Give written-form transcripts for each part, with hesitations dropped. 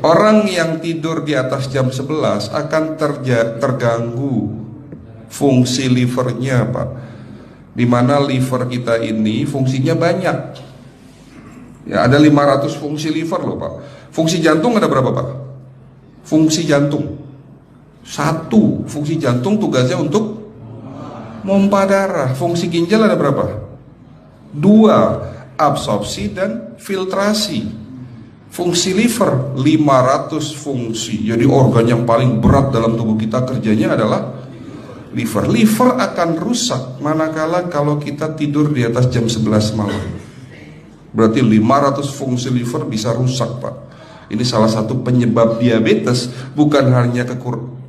Orang yang tidur di atas jam 11 akan terganggu fungsi livernya, Pak. Dimana liver kita ini fungsinya banyak. Ya, ada 500 fungsi liver loh, Pak. Fungsi jantung ada berapa, Pak? Fungsi jantung satu. Fungsi jantung tugasnya untuk mompa darah. Fungsi ginjal ada berapa? Dua, absorpsi dan filtrasi. Fungsi liver 500 fungsi. Jadi organ yang paling berat dalam tubuh kita kerjanya adalah liver. Liver akan rusak manakala kalau kita tidur di atas jam 11 malam. Berarti 500 fungsi liver bisa rusak, Pak. Ini salah satu penyebab diabetes. Bukan hanya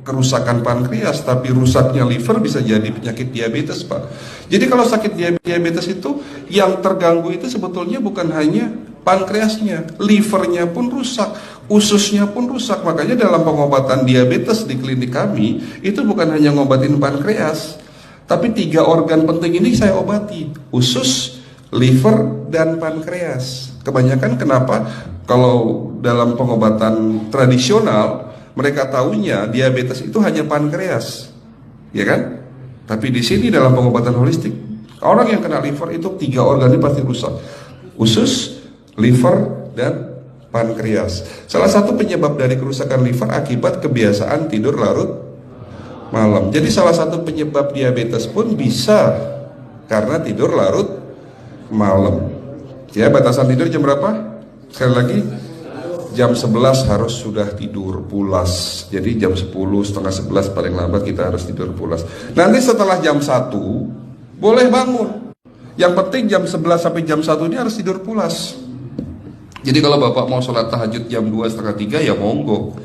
kerusakan pankreas, tapi rusaknya liver bisa jadi penyakit diabetes, Pak. Jadi kalau sakit diabetes itu yang terganggu itu sebetulnya bukan hanya pankreasnya, livernya pun rusak, ususnya pun rusak. Makanya dalam pengobatan diabetes di klinik kami itu bukan hanya ngobatin pankreas, tapi 3 organ penting ini saya obati: usus, liver, dan pankreas. Kebanyakan kenapa? Kalau dalam pengobatan tradisional mereka tahunya diabetes itu hanya pankreas, ya kan? Tapi di sini dalam pengobatan holistik, orang yang kena liver itu 3 organ ini pasti rusak: usus, liver, dan pankreas. Salah satu penyebab dari kerusakan liver akibat kebiasaan tidur larut malam. Jadi salah satu penyebab diabetes pun bisa karena tidur larut malam. Ya, batasan tidur jam berapa? Sekali lagi, jam 11 harus sudah tidur pulas. Jadi jam 10, setengah 11 paling lambat kita harus tidur pulas. Nanti setelah jam 1 boleh bangun. Yang penting jam 11 sampai jam 1 ini harus tidur pulas. Jadi kalau Bapak mau sholat tahajud jam 2, setengah 3 ya monggo.